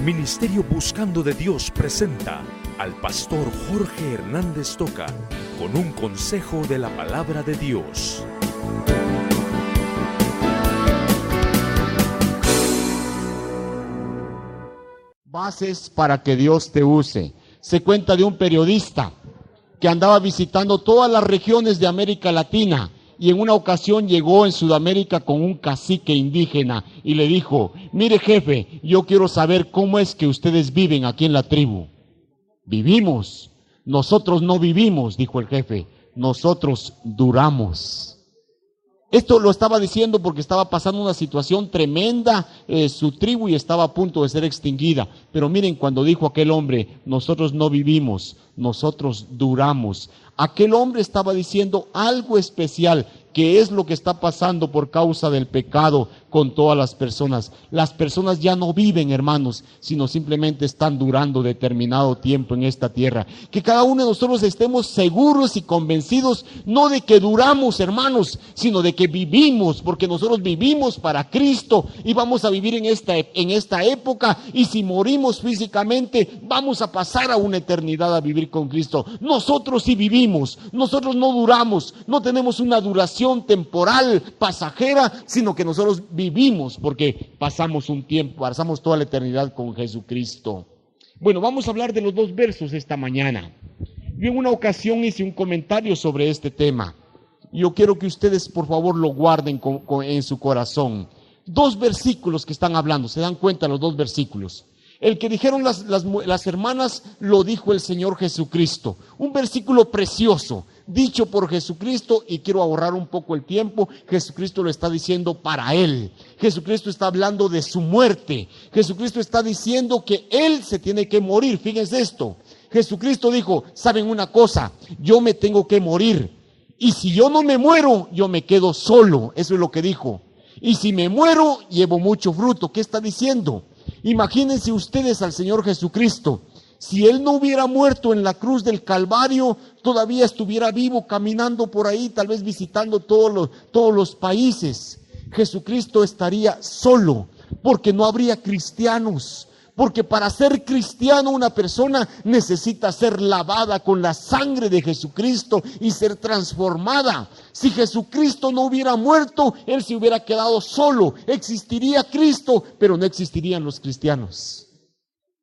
Ministerio Buscando de Dios presenta al pastor Jorge Hernández Toca con un consejo de la palabra de Dios. Bases para que Dios te use. Se cuenta de un periodista que andaba visitando todas las regiones de América Latina y en una ocasión llegó en Sudamérica con un cacique indígena y le dijo: mire jefe, yo quiero saber cómo es que ustedes viven aquí en la tribu. Vivimos. Nosotros no vivimos, dijo el jefe, nosotros duramos. Esto lo estaba diciendo porque estaba pasando una situación tremenda, su tribu, y estaba a punto de ser extinguida. Pero miren, cuando dijo aquel hombre, nosotros no vivimos, nosotros duramos. Aquel hombre estaba diciendo algo especial, que es lo que está pasando por causa del pecado con todas las personas. Las personas ya no viven, hermanos, sino simplemente están durando determinado tiempo en esta tierra. Que cada uno de nosotros estemos seguros y convencidos, no de que duramos, hermanos, sino de que vivimos, porque nosotros vivimos para Cristo y vamos a vivir en esta época, y si morimos físicamente, vamos a pasar a una eternidad a vivir con Cristo. Nosotros sí vivimos, nosotros no duramos, no tenemos una duración temporal, pasajera, sino que nosotros vivimos porque pasamos un tiempo, pasamos toda la eternidad con Jesucristo. Bueno, vamos a hablar de los dos versos esta mañana. Yo en una ocasión hice un comentario sobre este tema. Yo quiero que ustedes por favor lo guarden en su corazón. Dos versículos que están hablando, ¿se dan cuenta los dos versículos? El que dijeron las hermanas lo dijo el Señor Jesucristo. Un versículo precioso, dicho por Jesucristo, y quiero ahorrar un poco el tiempo. Jesucristo lo está diciendo para Él. Jesucristo está hablando de su muerte. Jesucristo está diciendo que Él se tiene que morir. Fíjense esto. Jesucristo dijo: ¿saben una cosa? Yo me tengo que morir. Y si yo no me muero, yo me quedo solo. Eso es lo que dijo. Y si me muero, llevo mucho fruto. ¿Qué está diciendo? Imagínense ustedes al Señor Jesucristo. Si Él no hubiera muerto en la cruz del Calvario, todavía estuviera vivo caminando por ahí, tal vez visitando todos los países. Jesucristo estaría solo, porque no habría cristianos. Porque para ser cristiano una persona necesita ser lavada con la sangre de Jesucristo y ser transformada. Si Jesucristo no hubiera muerto, Él se hubiera quedado solo. Existiría Cristo, pero no existirían los cristianos.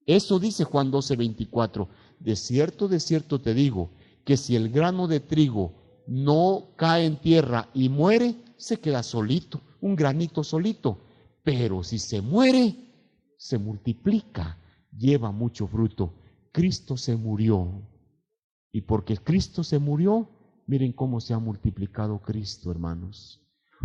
Eso dice Juan 12:24. De cierto te digo, que si el grano de trigo no cae en tierra y muere, se queda solito, un granito solito. Pero si se muere, se multiplica, lleva mucho fruto. Cristo se murió. Y porque Cristo se murió, miren cómo se ha multiplicado Cristo, hermanos.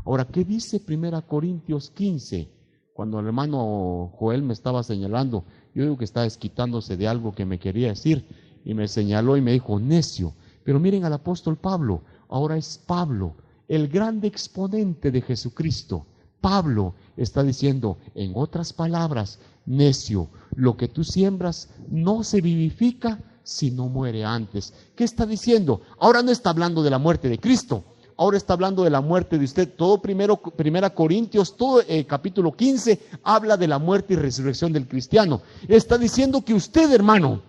Ahora, ¿qué dice 1 Corintios 15? Cuando el hermano Joel me estaba señalando, yo digo que estaba desquitándose de algo que me quería decir, y me señaló y me dijo: necio. Pero miren al apóstol Pablo, ahora es Pablo, el grande exponente de Jesucristo. Pablo está diciendo, en otras palabras: necio, lo que tú siembras no se vivifica si no muere antes. ¿Qué está diciendo? Ahora no está hablando de la muerte de Cristo, ahora está hablando de la muerte de usted. Todo Primera Corintios, todo capítulo 15, habla de la muerte y resurrección del cristiano. Está diciendo que usted, hermano,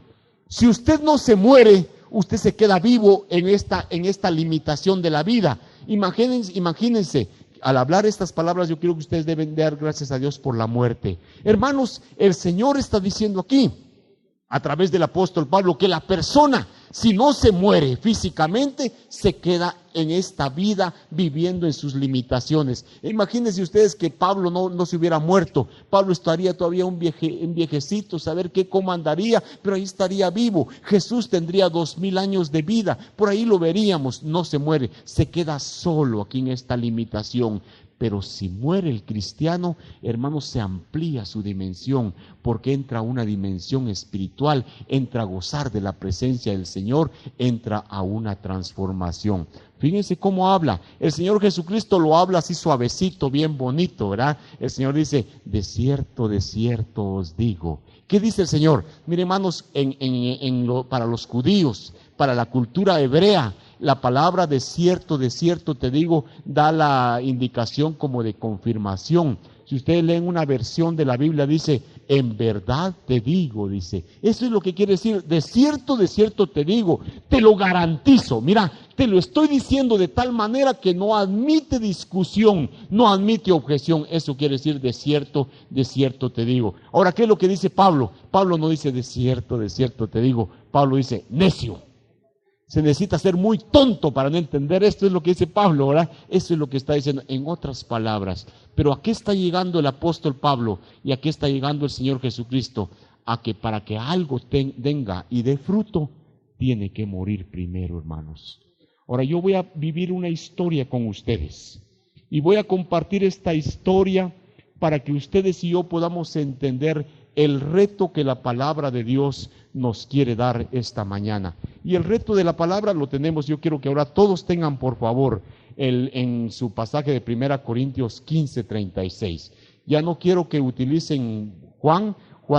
si usted no se muere, usted se queda vivo en esta limitación de la vida. Imagínense. Al hablar estas palabras, yo creo que ustedes deben dar gracias a Dios por la muerte. Hermanos, el Señor está diciendo aquí, a través del apóstol Pablo, que la persona, si no se muere físicamente, se queda en esta vida viviendo en sus limitaciones. Imagínense ustedes que Pablo no se hubiera muerto. Pablo estaría todavía un viejecito, saber cómo andaría, pero ahí estaría vivo. Jesús tendría 2000 años de vida, por ahí lo veríamos. No se muere, se queda solo aquí en esta limitación. Pero si muere el cristiano, hermanos, se amplía su dimensión, porque entra a una dimensión espiritual, entra a gozar de la presencia del Señor, entra a una transformación. Fíjense cómo habla. El Señor Jesucristo lo habla así suavecito, bien bonito, ¿verdad? El Señor dice: de cierto os digo. ¿Qué dice el Señor? Miren, hermanos, para los judíos, para la cultura hebrea, la palabra de cierto te digo, da la indicación como de confirmación. Si ustedes leen una versión de la Biblia, dice: en verdad te digo, dice. Eso es lo que quiere decir, de cierto te digo, te lo garantizo. Mira, te lo estoy diciendo de tal manera que no admite discusión, no admite objeción. Eso quiere decir, de cierto te digo. Ahora, ¿qué es lo que dice Pablo? Pablo no dice de cierto te digo. Pablo dice, necio. Se necesita ser muy tonto para no entender esto, es lo que dice Pablo, ¿verdad? Eso es lo que está diciendo en otras palabras. Pero ¿a qué está llegando el apóstol Pablo? ¿Y a qué está llegando el Señor Jesucristo? A que para que algo tenga y dé fruto, tiene que morir primero, hermanos. Ahora yo voy a vivir una historia con ustedes. Y voy a compartir esta historia para que ustedes y yo podamos entender el reto que la palabra de Dios nos quiere dar esta mañana. Y el reto de la palabra lo tenemos, yo quiero que ahora todos tengan por favor en su pasaje de 1 Corintios 15:36. Ya no quiero que utilicen Juan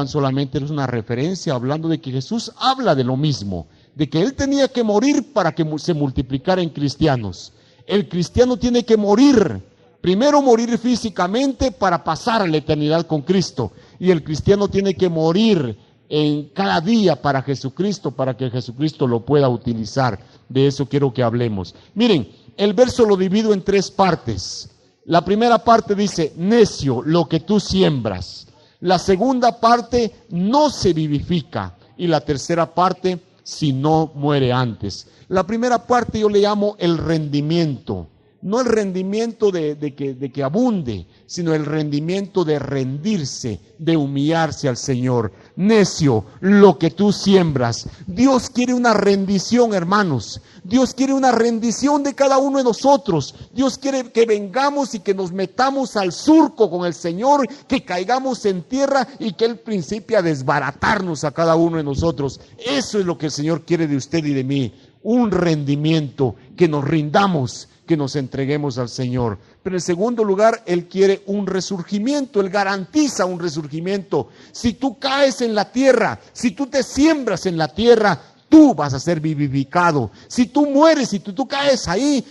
solamente es una referencia hablando de que Jesús habla de lo mismo, de que Él tenía que morir para que se multiplicaran cristianos. El cristiano tiene que morir, primero morir físicamente para pasar a la eternidad con Cristo. Y el cristiano tiene que morir en cada día para Jesucristo, para que Jesucristo lo pueda utilizar. De eso quiero que hablemos. Miren, el verso lo divido en 3 partes. La primera parte dice, necio, lo que tú siembras. La segunda parte, no se vivifica. Y la tercera parte, si no muere antes. La primera parte yo le llamo el rendimiento. No el rendimiento de que abunde, sino el rendimiento de rendirse, de humillarse al Señor. Necio, lo que tú siembras. Dios quiere una rendición, hermanos. Dios quiere una rendición de cada uno de nosotros. Dios quiere que vengamos y que nos metamos al surco con el Señor, que caigamos en tierra y que Él principie a desbaratarnos a cada uno de nosotros. Eso es lo que el Señor quiere de usted y de mí. Un rendimiento, que nos rindamos, que nos entreguemos al Señor. Pero en segundo lugar, Él quiere un resurgimiento, Él garantiza un resurgimiento. Si tú caes en la tierra, si tú te siembras en la tierra, tú vas a ser vivificado. Si tú mueres, si tú caes ahí,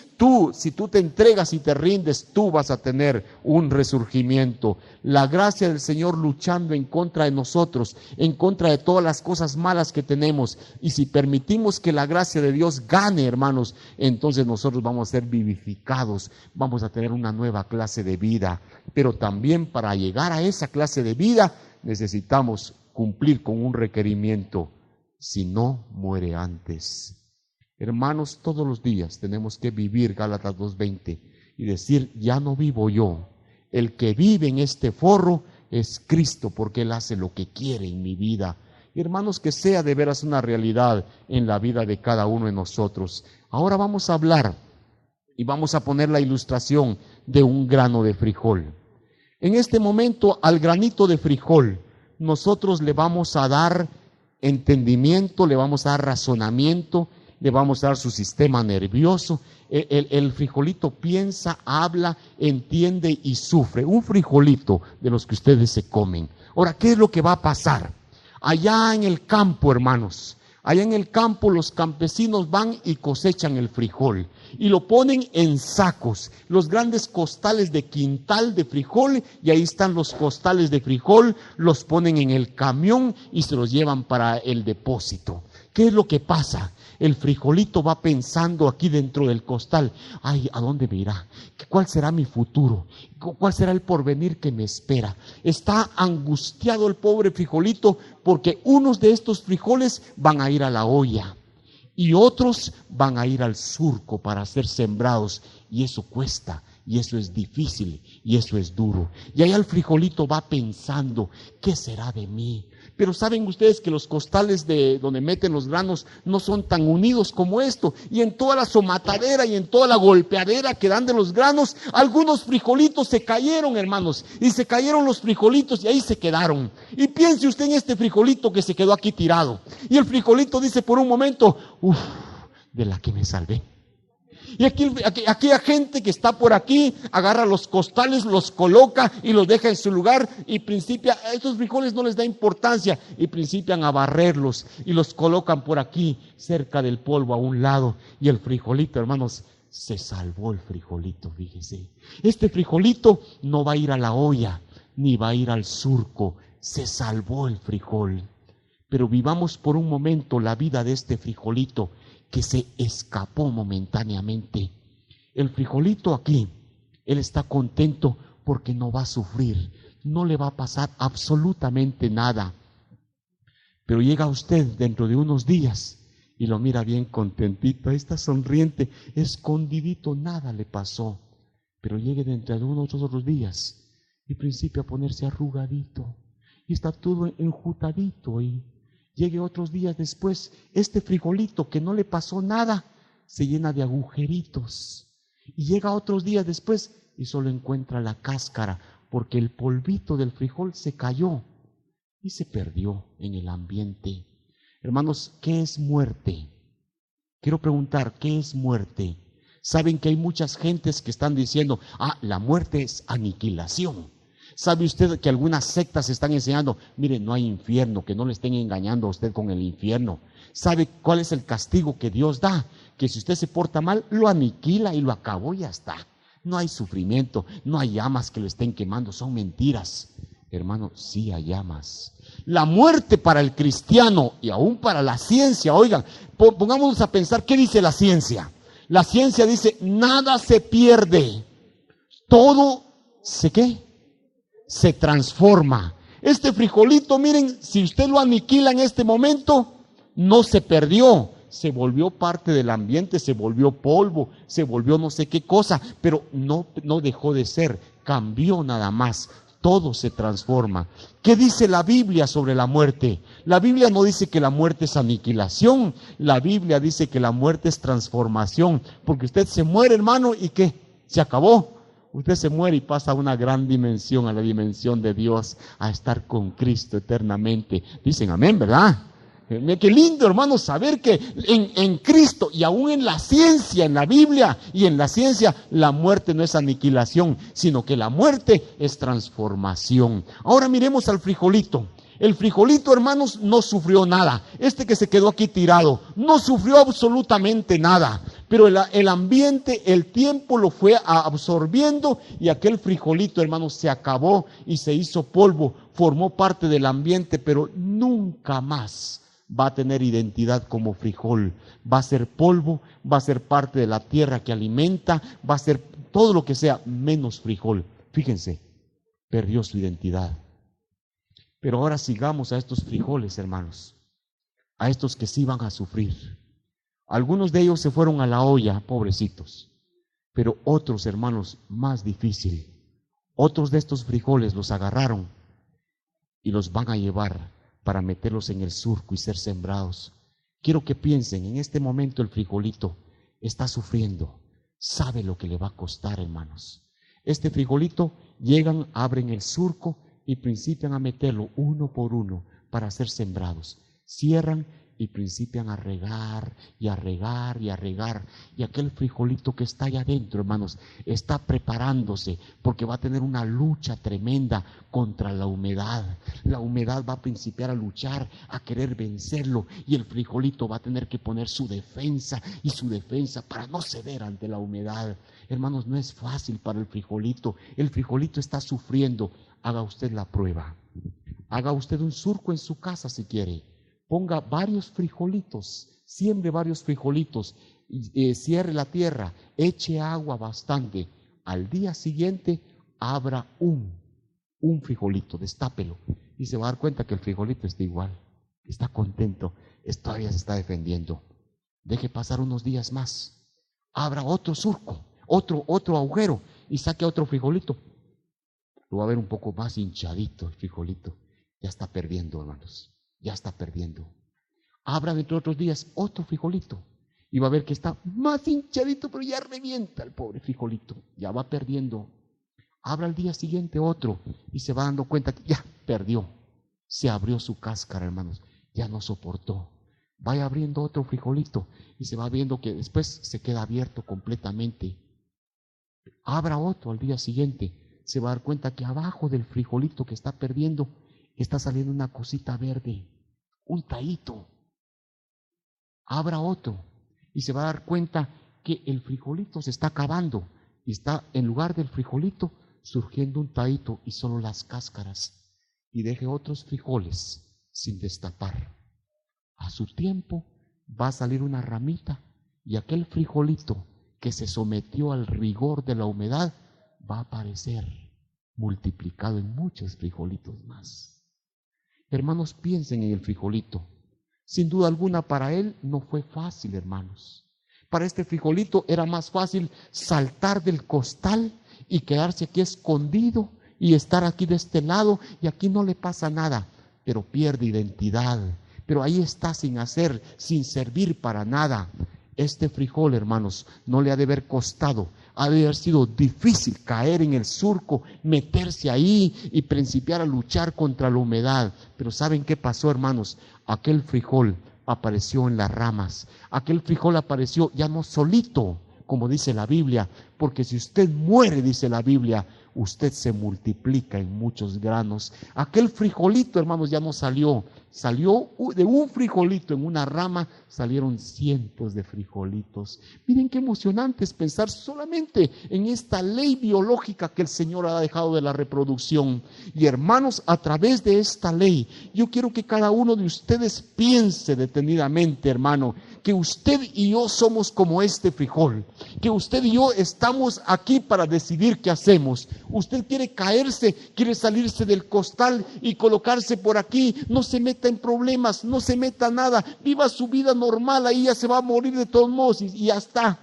si tú te entregas y te rindes, tú vas a tener un resurgimiento. La gracia del Señor luchando en contra de nosotros, en contra de todas las cosas malas que tenemos. Y si permitimos que la gracia de Dios gane, hermanos, entonces nosotros vamos a ser vivificados, vamos a tener una nueva clase de vida. Pero también para llegar a esa clase de vida necesitamos cumplir con un requerimiento. Si no muere antes. Hermanos, todos los días tenemos que vivir Gálatas 2:20 y decir, ya no vivo yo, el que vive en este forro es Cristo, porque Él hace lo que quiere en mi vida. Y hermanos, que sea de veras una realidad en la vida de cada uno de nosotros. Ahora vamos a hablar y vamos a poner la ilustración de un grano de frijol. En este momento, al granito de frijol, nosotros le vamos a dar entendimiento, le vamos a dar razonamiento, le vamos a dar su sistema nervioso. El frijolito piensa, habla, entiende y sufre. Un frijolito de los que ustedes se comen. Ahora, ¿qué es lo que va a pasar? Allá en el campo, hermanos, allá en el campo los campesinos van y cosechan el frijol y lo ponen en sacos, los grandes costales de quintal de frijol, y ahí están los costales de frijol, los ponen en el camión y se los llevan para el depósito. ¿Qué es lo que pasa? El frijolito va pensando aquí dentro del costal, ay, ¿a dónde me irá? ¿Cuál será mi futuro? ¿Cuál será el porvenir que me espera? Está angustiado el pobre frijolito porque unos de estos frijoles van a ir a la olla y otros van a ir al surco para ser sembrados, y eso cuesta, y eso es difícil, y eso es duro. Y ahí el frijolito va pensando, ¿qué será de mí? Pero saben ustedes que los costales de donde meten los granos no son tan unidos como esto, y en toda la somatadera y en toda la golpeadera que dan de los granos, algunos frijolitos se cayeron, hermanos, y se cayeron los frijolitos y ahí se quedaron. Y piense usted en este frijolito que se quedó aquí tirado, y el frijolito dice por un momento, uff, de la que me salvé. Y aquella gente que está por aquí agarra los costales, los coloca y los deja en su lugar, y a estos frijoles no les da importancia y principian a barrerlos y los colocan por aquí cerca del polvo a un lado, y el frijolito, hermanos, se salvó el frijolito, fíjese. Este frijolito no va a ir a la olla ni va a ir al surco, se salvó el frijol. Pero vivamos por un momento la vida de este frijolito que se escapó momentáneamente. El frijolito aquí, él está contento porque no va a sufrir, no le va a pasar absolutamente nada. Pero llega usted dentro de unos días y lo mira bien contentito, ahí está sonriente, escondidito, nada le pasó. Pero llegue dentro de unos otros días y principia a ponerse arrugadito y está todo enjutadito y llegue otros días después, este frijolito que no le pasó nada, se llena de agujeritos. Y llega otros días después y solo encuentra la cáscara, porque el polvito del frijol se cayó y se perdió en el ambiente. Hermanos, ¿qué es muerte? Quiero preguntar, ¿qué es muerte? Saben que hay muchas gentes que están diciendo, la muerte es aniquilación. ¿Sabe usted que algunas sectas están enseñando, mire, no hay infierno, que no le estén engañando a usted con el infierno? ¿Sabe cuál es el castigo que Dios da? Que si usted se porta mal, lo aniquila y lo acabó y ya está. No hay sufrimiento, no hay llamas que lo estén quemando, son mentiras. Hermano, sí hay llamas. La muerte para el cristiano y aún para la ciencia, oigan, pongámonos a pensar, ¿qué dice la ciencia? La ciencia dice, nada se pierde, todo se transforma. Este frijolito, miren, si usted lo aniquila en este momento, no se perdió, se volvió parte del ambiente, se volvió polvo, se volvió no sé qué cosa, pero no dejó de ser, cambió nada más. Todo se transforma. ¿Qué dice la Biblia sobre la muerte? La Biblia no dice que la muerte es aniquilación, la Biblia dice que la muerte es transformación, porque usted se muere, hermano, ¿y qué? Se acabó. Usted se muere y pasa a una gran dimensión, a la dimensión de Dios, a estar con Cristo eternamente. Dicen amén, ¿verdad? Qué lindo, hermano, saber que en Cristo y aún en la ciencia, en la Biblia y en la ciencia, la muerte no es aniquilación, sino que la muerte es transformación. Ahora miremos al frijolito. El frijolito, hermanos, no sufrió nada. Este que se quedó aquí tirado, no sufrió absolutamente nada. Pero el ambiente, el tiempo lo fue absorbiendo y aquel frijolito, hermanos, se acabó y se hizo polvo. Formó parte del ambiente, pero nunca más va a tener identidad como frijol. Va a ser polvo, va a ser parte de la tierra que alimenta, va a ser todo lo que sea menos frijol. Fíjense, perdió su identidad. Pero ahora sigamos a estos frijoles, hermanos, a estos que sí van a sufrir. Algunos de ellos se fueron a la olla, pobrecitos, pero otros, hermanos, más difícil. Otros de estos frijoles los agarraron y los van a llevar para meterlos en el surco y ser sembrados. Quiero que piensen, en este momento el frijolito está sufriendo, sabe lo que le va a costar, hermanos. Este frijolito llegan, abren el surco y principian a meterlo uno por uno para ser sembrados. Cierran y principian a regar y a regar y a regar. Y aquel frijolito que está allá adentro, hermanos, está preparándose porque va a tener una lucha tremenda contra la humedad. La humedad va a principiar a luchar, a querer vencerlo, y el frijolito va a tener que poner su defensa y su defensa para no ceder ante la humedad. Hermanos, no es fácil para el frijolito. El frijolito está sufriendo. Haga usted la prueba. Haga usted un surco en su casa si quiere. Ponga varios frijolitos, siembre varios frijolitos, cierre la tierra, eche agua bastante. Al día siguiente abra un frijolito, destápelo y se va a dar cuenta que el frijolito está igual, está contento, todavía se está defendiendo. Deje pasar unos días más, abra otro surco, otro agujero y saque otro frijolito. Lo va a ver un poco más hinchadito el frijolito. Ya está perdiendo, hermanos. Ya está perdiendo. Abra dentro de otros días otro frijolito y va a ver que está más hinchadito, pero ya revienta el pobre frijolito. Ya va perdiendo. Abra al día siguiente otro y se va dando cuenta que ya perdió. Se abrió su cáscara, hermanos. Ya no soportó. Vaya abriendo otro frijolito y se va viendo que después se queda abierto completamente. Abra otro al día siguiente. Se va a dar cuenta que abajo del frijolito que está perdiendo está saliendo una cosita verde, un tahito. Abra otro y se va a dar cuenta que el frijolito se está acabando y está en lugar del frijolito surgiendo un tahito y solo las cáscaras. y deje otros frijoles sin destapar. A su tiempo va a salir una ramita y aquel frijolito que se sometió al rigor de la humedad va a aparecer multiplicado en muchos frijolitos más. Hermanos, piensen en el frijolito. Sin duda alguna para él no fue fácil, hermanos. Para este frijolito era más fácil saltar del costal y quedarse aquí escondido y estar aquí de este lado y aquí no le pasa nada, pero pierde identidad. Pero ahí está sin hacer, sin servir para nada. Este frijol, hermanos, no le ha de haber costado, ha de haber sido difícil caer en el surco, meterse ahí y principiar a luchar contra la humedad. Pero ¿saben qué pasó, hermanos? Aquel frijol apareció en las ramas, aquel frijol apareció ya no solito, como dice la Biblia, porque si usted muere, dice la Biblia, usted se multiplica en muchos granos. Aquel frijolito, hermanos, ya no salió de un frijolito en una rama, salieron cientos de frijolitos. Miren qué emocionante es pensar solamente en esta ley biológica que el Señor ha dejado de la reproducción. Y hermanos, a través de esta ley, yo quiero que cada uno de ustedes piense detenidamente, hermano, que usted y yo somos como este frijol, que usted y yo estamos aquí para decidir qué hacemos. Usted quiere caerse, quiere salirse del costal y colocarse por aquí, no se meta en problemas, no se meta nada, viva su vida normal, ahí ya se va a morir de todos modos y ya está.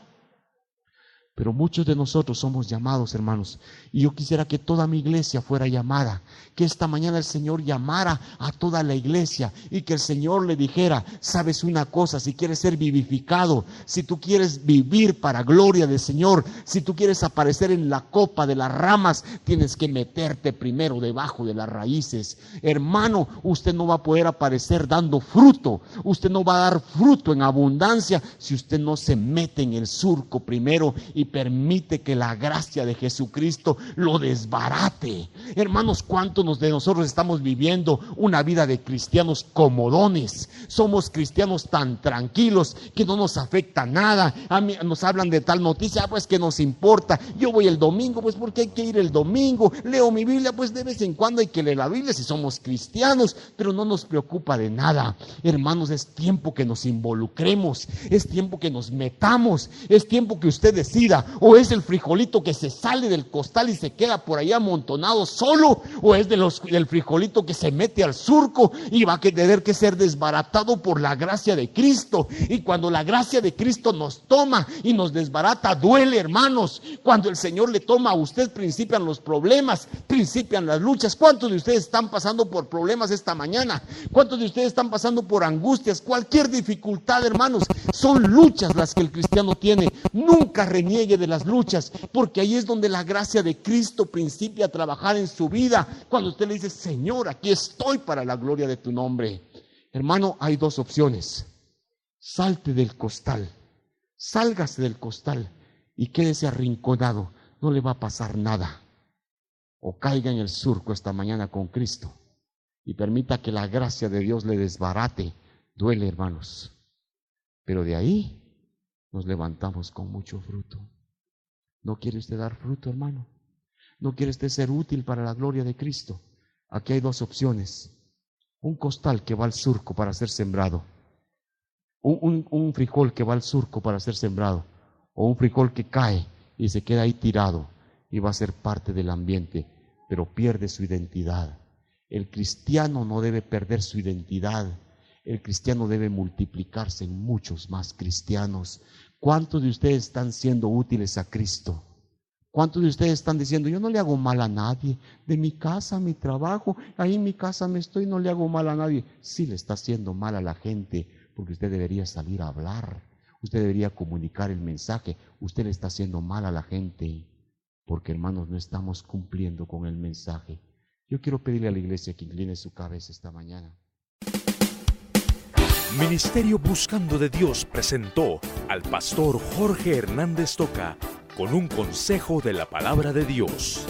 Pero muchos de nosotros somos llamados, hermanos, y yo quisiera que toda mi iglesia fuera llamada, que esta mañana el Señor llamara a toda la iglesia y que el Señor le dijera, sabes una cosa, si quieres ser vivificado, si tú quieres vivir para gloria del Señor, si tú quieres aparecer en la copa de las ramas, tienes que meterte primero debajo de las raíces. Hermano, usted no va a poder aparecer dando fruto, usted no va a dar fruto en abundancia si usted no se mete en el surco primero y permite que la gracia de Jesucristo lo desbarate. Hermanos, ¿cuántos de nosotros estamos viviendo una vida de cristianos comodones? Somos cristianos tan tranquilos que no nos afecta nada. A mí nos hablan de tal noticia, pues que nos importa. Yo voy el domingo, pues porque hay que ir el domingo. Leo mi Biblia, pues de vez en cuando hay que leer la Biblia si somos cristianos, pero no nos preocupa de nada. Hermanos, es tiempo que nos involucremos, es tiempo que nos metamos, es tiempo que usted decida, o es el frijolito que se sale del costal y se queda por ahí amontonado solo, o es del frijolito que se mete al surco y va a tener que ser desbaratado por la gracia de Cristo. Y cuando la gracia de Cristo nos toma y nos desbarata, duele, hermanos. Cuando el Señor le toma a usted, principian los problemas, principian las luchas. ¿Cuántos de ustedes están pasando por problemas esta mañana? ¿Cuántos de ustedes están pasando por angustias? Cualquier dificultad, hermanos, son luchas las que el cristiano tiene. Nunca reniegue de las luchas, porque ahí es donde la gracia de Cristo principia a trabajar en su vida. Cuando usted le dice, Señor, aquí estoy para la gloria de tu nombre. Hermano, hay dos opciones: salte del costal, sálgase del costal y quédese arrinconado, no le va a pasar nada. O caiga en el surco esta mañana con Cristo y permita que la gracia de Dios le desbarate. Duele, hermanos, pero de ahí nos levantamos con mucho fruto. ¿No quiere usted dar fruto, hermano? ¿No quiere usted ser útil para la gloria de Cristo? Aquí hay dos opciones: un costal que va al surco para ser sembrado, un frijol que va al surco para ser sembrado, o un frijol que cae y se queda ahí tirado y va a ser parte del ambiente, pero pierde su identidad. El cristiano no debe perder su identidad. El cristiano debe multiplicarse en muchos más cristianos. ¿Cuántos de ustedes están siendo útiles a Cristo? ¿Cuántos de ustedes están diciendo, yo no le hago mal a nadie? De mi casa, mi trabajo, ahí en mi casa me estoy, no le hago mal a nadie. Sí le está haciendo mal a la gente, porque usted debería salir a hablar. Usted debería comunicar el mensaje. Usted le está haciendo mal a la gente, porque, hermanos, no estamos cumpliendo con el mensaje. Yo quiero pedirle a la iglesia que incline su cabeza esta mañana. Ministerio Buscando de Dios presentó al pastor Jorge Hernández Toca con un consejo de la palabra de Dios.